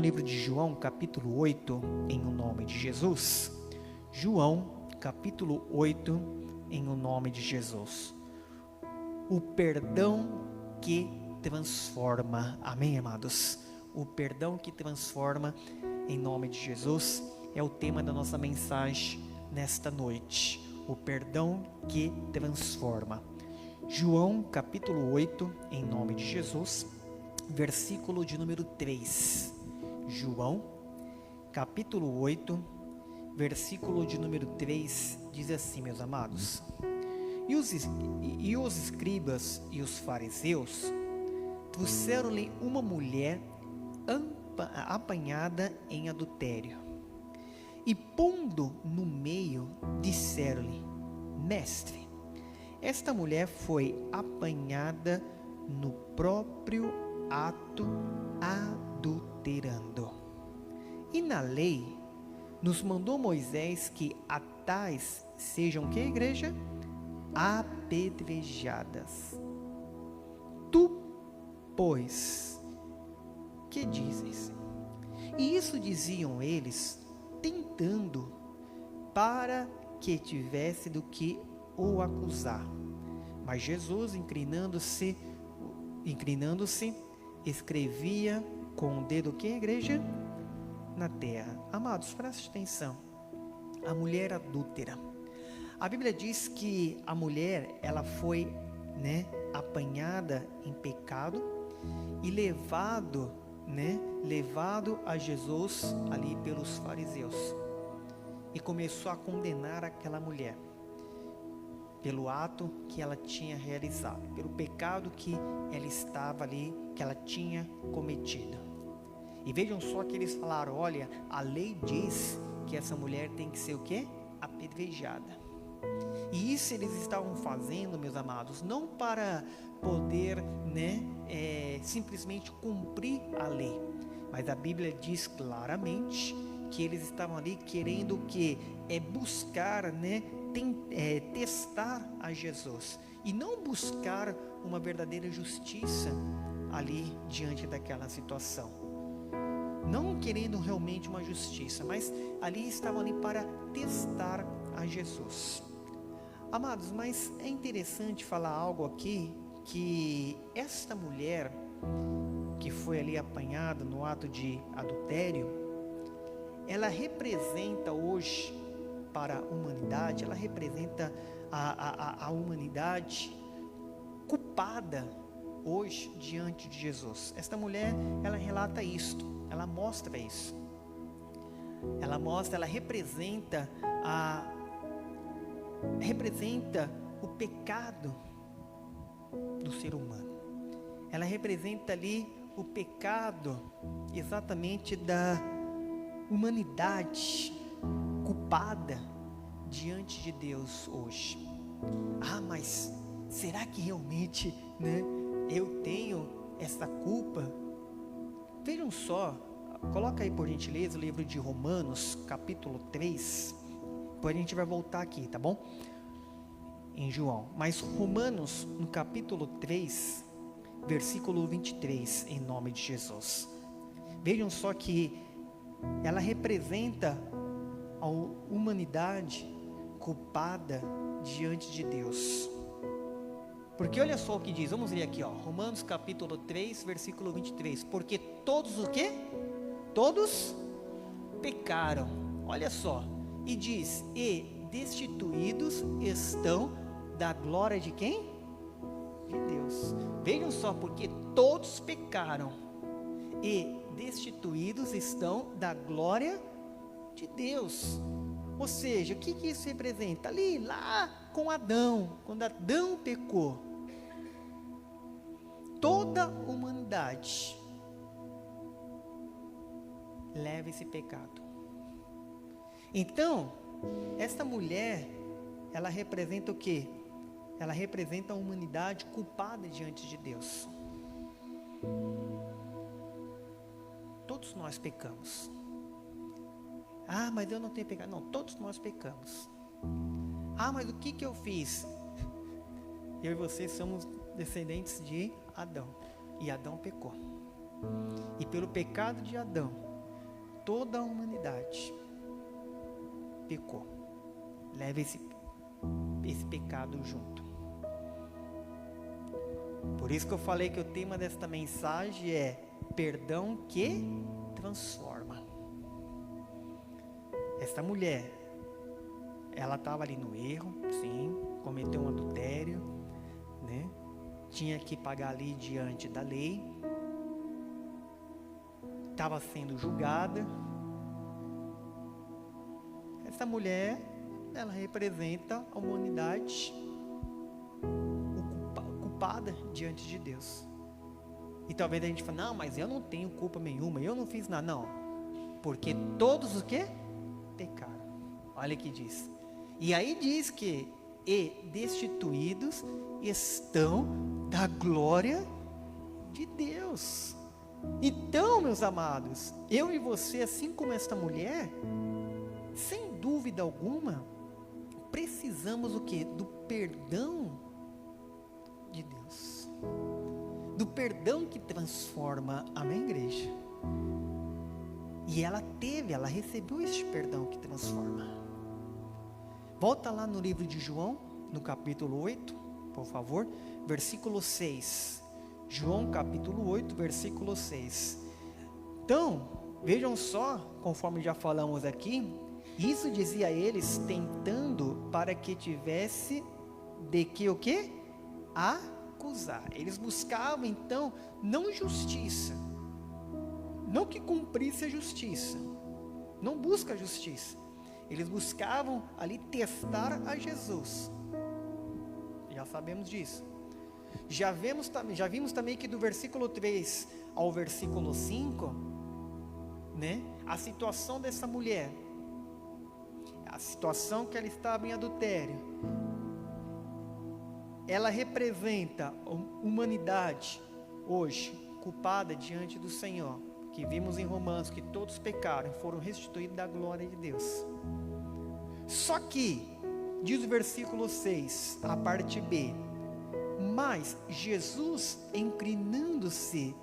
livro de João, capítulo 8, em o nome de Jesus. João, capítulo 8, em o nome de Jesus. O perdão que transforma. Amém, amados? O perdão que transforma, em nome de Jesus, é o tema da nossa mensagem nesta noite. O perdão que transforma. João, capítulo 8, em nome de Jesus, versículo de número 3. João, capítulo 8, versículo de número 3, diz assim, meus amados: E os escribas e os fariseus trouxeram-lhe uma mulher apanhada em adultério, e pondo no meio, disseram-lhe: Mestre, esta mulher foi apanhada no próprio ato adulterando. E na lei nos mandou Moisés que a tais sejam, que igreja? Apedrejadas. Tu, pois, que dizes? E isso diziam eles, tentando, para que tivesse do que o acusar. Mas Jesus, inclinando-se, escrevia com o dedo, que igreja? Na terra. Amados, preste atenção. A mulher adúltera. A Bíblia diz que a mulher, ela foi, apanhada em pecado e levado a Jesus ali pelos fariseus, e começou a condenar aquela mulher pelo ato que ela tinha realizado, pelo pecado que ela estava ali, que ela tinha cometido. E vejam só que eles falaram: olha, a lei diz que essa mulher tem que ser o quê? Apedrejada. E isso eles estavam fazendo, meus amados, não para poder, simplesmente cumprir a lei, mas a Bíblia diz claramente que eles estavam ali querendo que buscar, testar a Jesus, e não buscar uma verdadeira justiça ali diante daquela situação, não querendo realmente uma justiça, mas ali estavam ali para testar a Jesus. Amados, mas é interessante falar algo aqui, que esta mulher que foi ali apanhada no ato de adultério, ela representa hoje para a humanidade, ela representa a humanidade culpada hoje diante de Jesus. Esta mulher, ela relata isto, ela mostra isso, ela representa o pecado do ser humano. Ela representa ali o pecado exatamente da humanidade culpada diante de Deus hoje. Mas será que realmente, eu tenho essa culpa? Vejam só, coloca aí por gentileza o livro de Romanos, capítulo 3. Depois a gente vai voltar aqui, tá bom? Em João. Mas Romanos, no capítulo 3, versículo 23, em nome de Jesus. Vejam só que ela representa a humanidade culpada diante de Deus. Porque olha só o que diz, vamos ler aqui, Romanos capítulo 3, versículo 23. Porque todos o quê? Todos pecaram. Olha só. E diz: e destituídos estão da glória de quem? De Deus. Vejam só, porque todos pecaram e destituídos estão da glória de Deus. Ou seja, o que isso representa? Lá com Adão, quando Adão pecou, toda a humanidade leva esse pecado. Então, esta mulher, ela representa o quê? Ela representa a humanidade culpada diante de Deus. Todos nós pecamos. Mas eu não tenho pecado. Não, todos nós pecamos. Mas o que eu fiz? Eu e você somos descendentes de Adão. E Adão pecou. E pelo pecado de Adão, toda a humanidade pecou. Leva esse pecado junto. Por isso que eu falei que o tema desta mensagem é perdão que transforma. Esta mulher, ela estava ali no erro, sim, cometeu um adultério, né? Tinha que pagar ali diante da lei, estava sendo julgada. Essa mulher, ela representa a humanidade culpada diante de Deus. E talvez a gente fale, não, mas eu não tenho culpa nenhuma, eu não fiz nada. Não, porque todos o quê? Pecaram. Olha o que diz. E aí diz que e destituídos estão da glória de Deus. Então, meus amados, eu e você, assim como esta mulher, sem dúvida alguma, precisamos o quê? Do perdão de Deus. Do perdão que transforma. Amém, igreja? E ela recebeu este perdão que transforma. Volta lá no livro de João, no capítulo 8, por favor, versículo 6. João capítulo 8, versículo 6. Então, vejam só, conforme já falamos aqui, isso dizia a eles, tentando para que tivesse de que o quê? Acusar. Eles buscavam então, não justiça, não que cumprisse a justiça, não busca a justiça, eles buscavam ali testar a Jesus. Já sabemos disso. Já vimos também que do versículo 3 ao versículo 5, né, a situação dessa mulher, a situação que ela estava em adultério, ela representa a humanidade hoje culpada diante do Senhor, que vimos em Romanos que todos pecaram e foram restituídos da glória de Deus. Só que, diz o versículo 6, a parte B, mas Jesus, inclinando-se,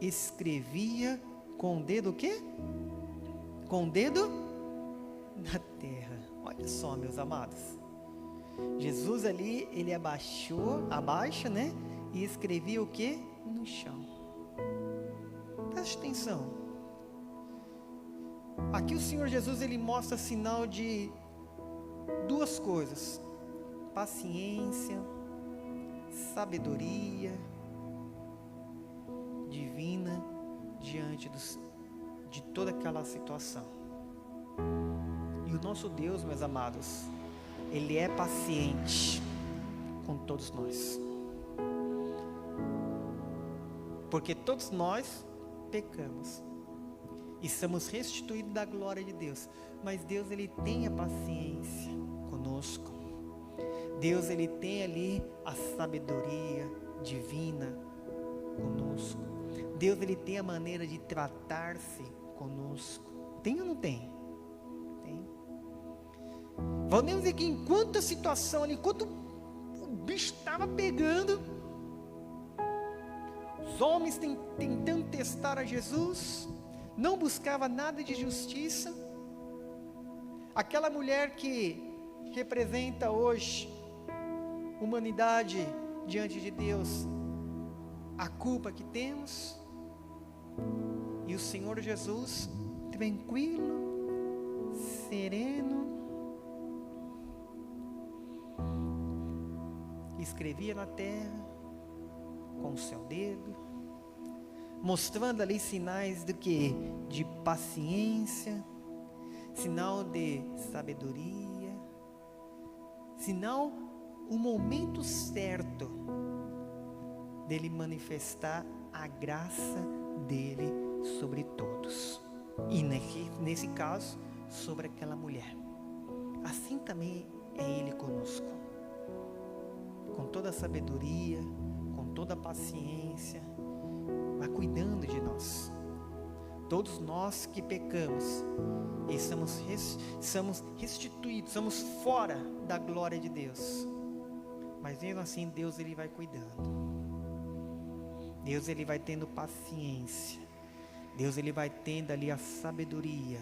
escrevia com o dedo o quê? Com o dedo na terra. Olha só, meus amados. Jesus ali, ele abaixa, né? E escrevia o quê? No chão. Preste atenção. Aqui o Senhor Jesus, ele mostra sinal de duas coisas: paciência, sabedoria divina diante de toda aquela situação. E o nosso Deus, meus amados, Ele é paciente com todos nós, porque todos nós pecamos e somos restituídos da glória de Deus, mas Deus, Ele tem a paciência conosco. Deus, Ele tem ali a sabedoria divina conosco. Deus, Ele tem a maneira de tratar-se conosco. Tem ou não tem? Tem. Vamos dizer que enquanto a situação ali, enquanto o bicho estava pegando, os homens tentando testar a Jesus, não buscava nada de justiça. Aquela mulher que representa hoje humanidade diante de Deus, a culpa que temos, e o Senhor Jesus, tranquilo, sereno, escrevia na terra com o seu dedo, mostrando ali sinais do que? De paciência, sinal de sabedoria, sinal, o momento certo dele manifestar a graça dele sobre todos, e nesse caso, sobre aquela mulher. Assim também é Ele conosco, com toda a sabedoria, com toda a paciência, vai cuidando de nós. Todos nós que pecamos e somos restituídos, somos fora da glória de Deus, mas mesmo assim Deus, Ele vai cuidando. Deus, Ele vai tendo paciência. Deus ele vai tendo ali a sabedoria.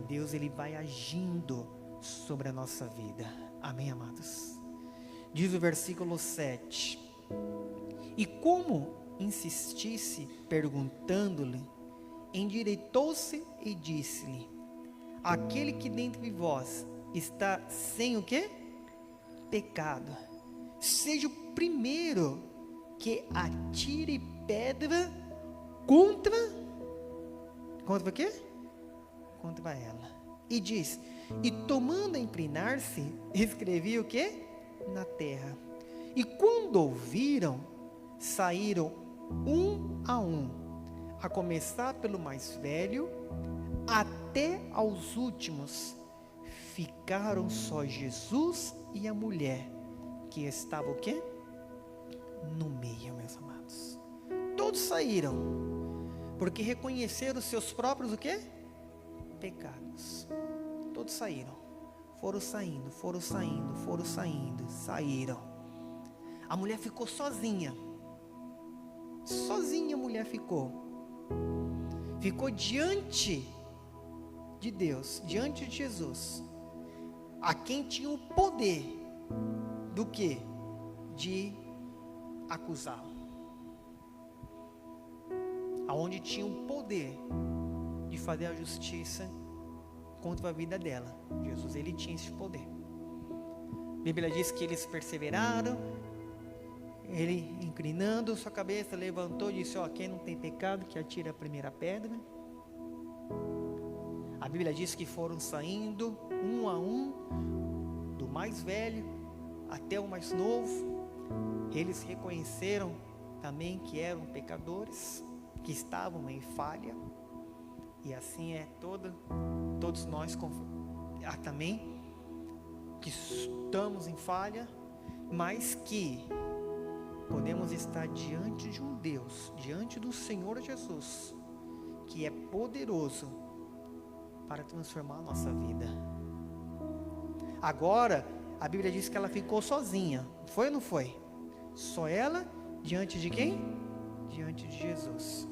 Deus ele vai agindo sobre a nossa vida. Amém, amados? Diz o versículo 7. E como insistisse perguntando-lhe, endireitou-se e disse-lhe: aquele que dentre vós está sem o quê? Pecado, seja o primeiro que atire pedra contra o quê? Contra ela. E diz: e tomando a inclinar-se, escrevia o quê? Na terra. E quando ouviram, saíram um, a começar pelo mais velho, até aos últimos. Ficaram só Jesus e a mulher, que estava o quê? No meio, meus amados. Todos saíram, porque reconheceram os seus próprios o quê? Pecados. Todos saíram. Foram saindo, saíram. A mulher ficou sozinha. Sozinha a mulher ficou. Ficou diante de Deus, diante de Jesus, a quem tinha o poder do quê? De acusá-lo. Aonde tinha o poder de fazer a justiça contra a vida dela. Jesus, ele tinha esse poder. A Bíblia diz que eles perseveraram. Ele, inclinando sua cabeça, levantou e disse: ó, quem não tem pecado, que atire a primeira pedra. A Bíblia diz que foram saindo, um a um, do mais velho até o mais novo. Eles reconheceram também que eram pecadores, que estavam em falha. E assim é todos nós também, que estamos em falha, mas que podemos estar diante de um Deus, diante do Senhor Jesus, que é poderoso para transformar a nossa vida. Agora, a Bíblia diz que ela ficou sozinha. Foi ou não foi? Só ela diante de quem? Diante de Jesus.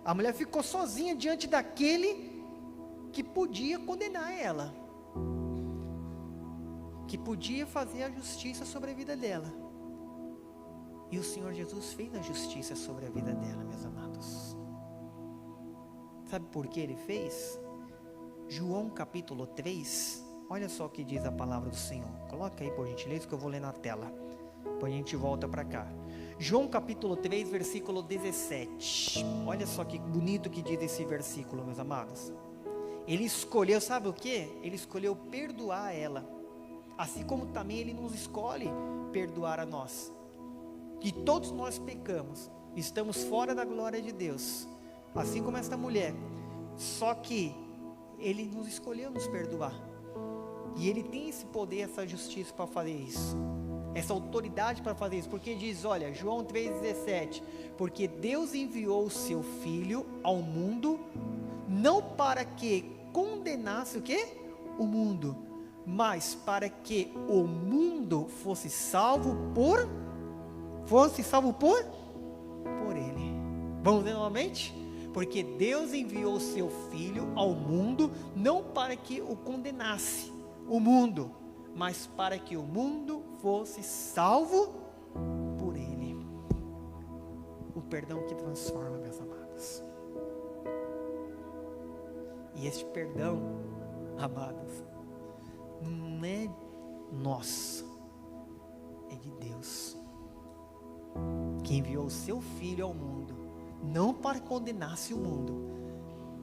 A mulher ficou sozinha diante daquele que podia condenar ela, que podia fazer a justiça sobre a vida dela. E o Senhor Jesus fez a justiça sobre a vida dela, meus amados. Sabe por que ele fez? João capítulo 3, olha só o que diz a palavra do Senhor. Coloca aí por gentileza que eu vou ler na tela, depois a gente volta para cá. João capítulo 3, versículo 17. Olha só que bonito que diz esse versículo, meus amados. Ele escolheu, sabe o que? Ele escolheu perdoar ela, assim como também ele nos escolhe perdoar a nós. Que todos nós pecamos, estamos fora da glória de Deus, assim como esta mulher. Só que ele nos escolheu nos perdoar, e ele tem esse poder, essa justiça para fazer isso, essa autoridade para fazer isso, porque diz, olha, João 3,17, porque Deus enviou o seu Filho ao mundo, não para que condenasse o quê? O mundo, mas para que o mundo fosse salvo por ele. Vamos ler novamente? Porque Deus enviou o seu Filho ao mundo, não para que o condenasse, o mundo, mas para que o mundo fosse salvo por ele. O perdão que transforma, meus amados. E este perdão, amados, não é nosso, é de Deus, que enviou o seu Filho ao mundo, não para condenar-se o mundo,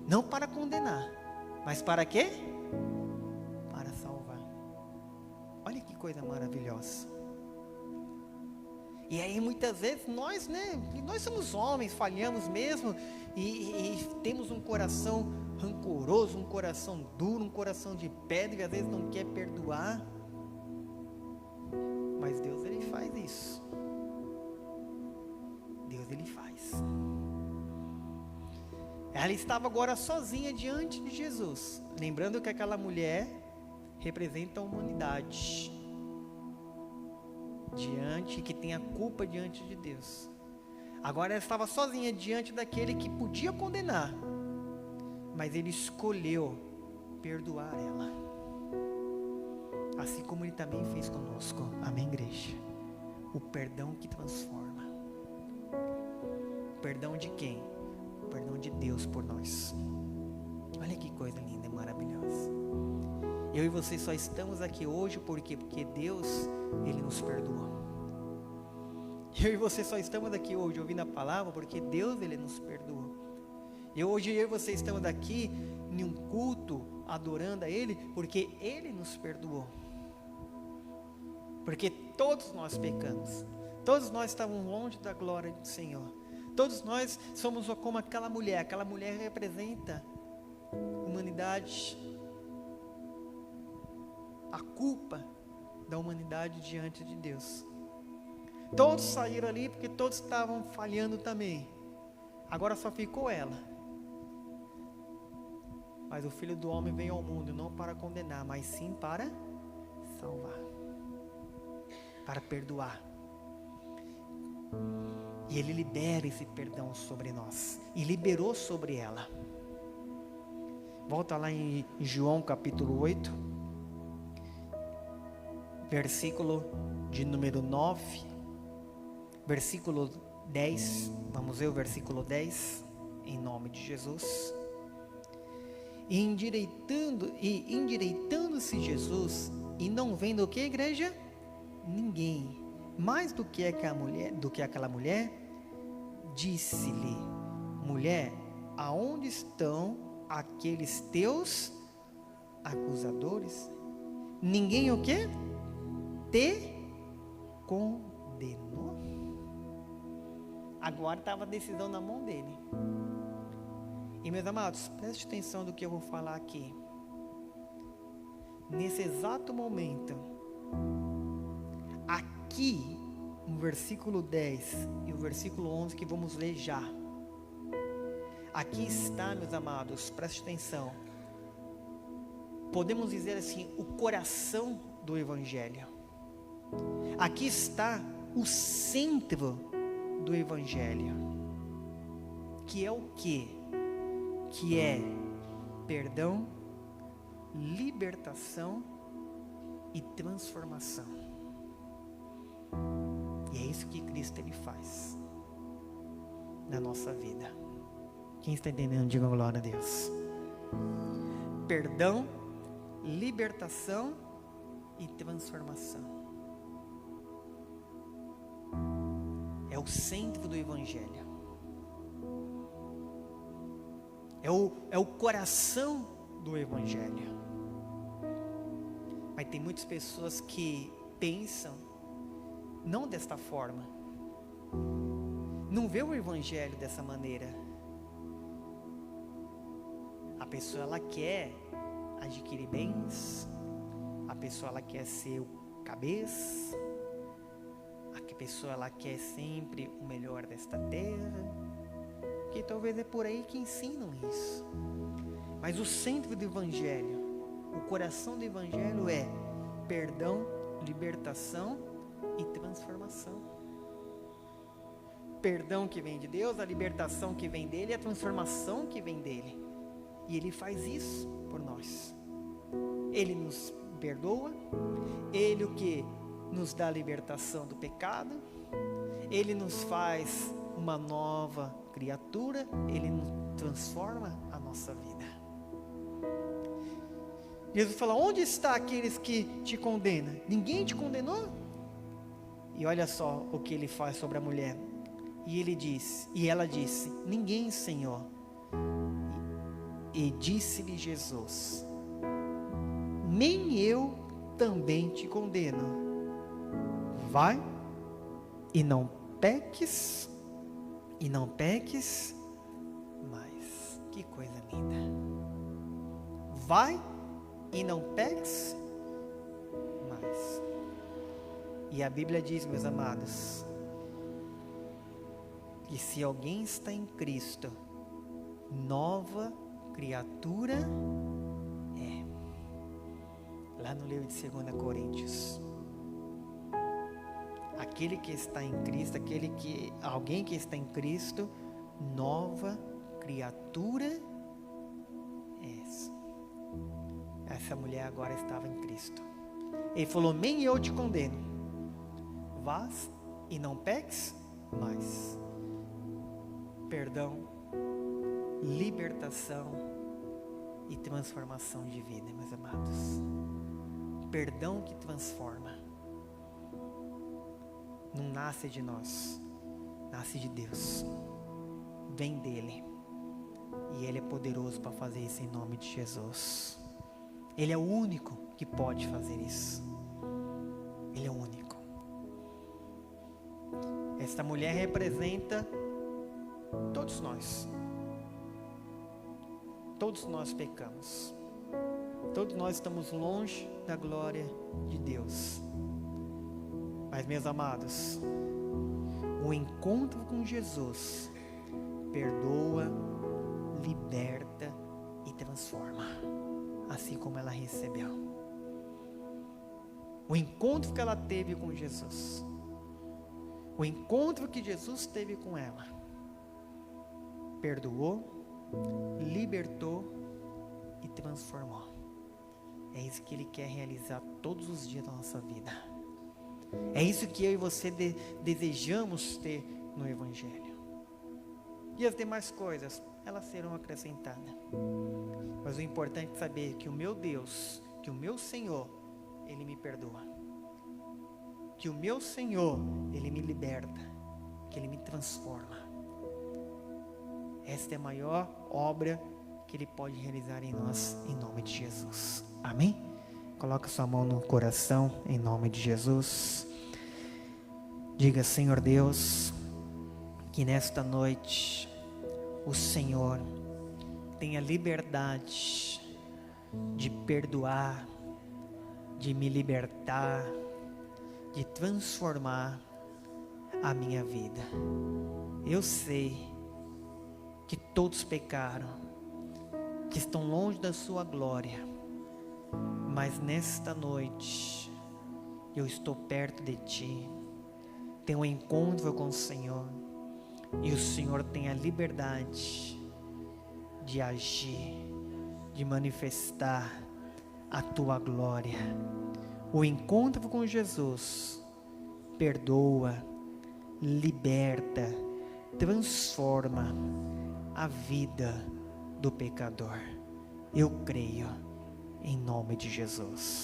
não para condenar, mas para quê? Para salvar. Olha que coisa maravilhosa. E aí muitas vezes nós somos homens, falhamos mesmo, e temos um coração rancoroso, um coração duro, um coração de pedra, e às vezes não quer perdoar. Mas Deus, ele faz isso. Deus, ele faz. Ela estava agora sozinha diante de Jesus, lembrando que aquela mulher representa a humanidade, que tem a culpa diante de Deus. Agora ela estava sozinha diante daquele que podia condenar, mas ele escolheu perdoar ela, assim como ele também fez conosco. Amém, igreja? O perdão que transforma. O perdão de quem? O perdão de Deus por nós. Olha que coisa linda e maravilhosa. Eu e você só estamos aqui hoje porque Deus, Ele nos perdoou. Eu e você só estamos aqui hoje ouvindo a palavra porque Deus, Ele nos perdoou. Hoje eu e você estamos aqui em um culto adorando a Ele porque Ele nos perdoou. Porque todos nós pecamos, todos nós estávamos longe da glória do Senhor, todos nós somos como aquela mulher representa a humanidade, a culpa da humanidade diante de Deus. Todos saíram ali porque todos estavam falhando também, agora só ficou ela. Mas o Filho do Homem veio ao mundo não para condenar, mas sim para salvar, para perdoar. E Ele libera esse perdão sobre nós, e liberou sobre ela. Volta lá em João capítulo 8, versículo de número 9, versículo 10, vamos ver o versículo 10, em nome de Jesus. E endireitando-se Jesus, e não vendo o que, igreja? Ninguém, mais do que aquela mulher, disse-lhe: mulher, aonde estão aqueles teus acusadores? Ninguém o que? Te condenou? Agora estava a decisão na mão dele. E meus amados, preste atenção do que eu vou falar aqui. Nesse exato momento, aqui, no versículo 10 e o versículo 11 que vamos ler já. Aqui está, meus amados, preste atenção. Podemos dizer assim, o coração do Evangelho. Aqui está o centro do Evangelho. Que é o quê? Que é perdão, libertação e transformação. E é isso que Cristo Ele faz na nossa vida. Quem está entendendo, diga glória a Deus. Perdão, libertação e transformação. É o centro do Evangelho. É o coração do Evangelho. Mas tem muitas pessoas que pensam não desta forma, não vê o Evangelho dessa maneira. A pessoa ela quer adquirir bens, a pessoa ela quer ser o cabeça, a pessoa ela quer sempre o melhor desta terra, que talvez é por aí que ensinam isso. Mas o centro do Evangelho, o coração do Evangelho é perdão, libertação e transformação. Perdão que vem de Deus, a libertação que vem dele, a transformação que vem dele. E Ele faz isso por nós. Ele nos perdoa, Ele o que nos dá a libertação do pecado, Ele nos faz uma nova criatura, Ele nos transforma a nossa vida. Jesus fala: onde está aqueles que te condenam? Ninguém te condenou? E olha só o que Ele faz sobre a mulher. E ela disse: ninguém, Senhor. E disse-lhe Jesus: nem eu também te condeno. Vai e não peques mais. Que coisa linda. Vai e não peques mais. E a Bíblia diz, meus amados, que se alguém está em Cristo, nova criatura é. Lá no livro de 2 Coríntios, aquele que está em Cristo, alguém que está em Cristo, nova criatura és. Essa mulher agora estava em Cristo. Ele falou: nem eu te condeno, vás e não peques mais. Perdão, libertação e transformação de vida, meus amados. Perdão que transforma. Não nasce de nós, nasce de Deus. Vem dele. E ele é poderoso para fazer isso em nome de Jesus. Ele é o único que pode fazer isso. Ele é o único. Esta mulher representa todos nós. Todos nós pecamos. Todos nós estamos longe da glória de Deus. Mas, meus amados, o encontro com Jesus perdoa, liberta e transforma, assim como ela recebeu. O encontro que ela teve com Jesus, o encontro que Jesus teve com ela, perdoou, libertou e transformou. É isso que Ele quer realizar todos os dias da nossa vida. É isso que eu e você desejamos ter no Evangelho. E as demais coisas, elas serão acrescentadas. Mas o importante é saber que o meu Deus, que o meu Senhor, Ele me perdoa. Que o meu Senhor, Ele me liberta. Que Ele me transforma. Esta é a maior obra que Ele pode realizar em nós, em nome de Jesus. Amém? Coloca sua mão no coração, em nome de Jesus. Diga: Senhor Deus, que nesta noite o Senhor tenha liberdade de perdoar, de me libertar, de transformar a minha vida. Eu sei que todos pecaram, que estão longe da sua glória, mas nesta noite eu estou perto de Ti, tenho um encontro com o Senhor, e o Senhor tem a liberdade de agir, de manifestar a Tua glória. O encontro com Jesus perdoa, liberta, transforma a vida do pecador. Eu creio em nome de Jesus.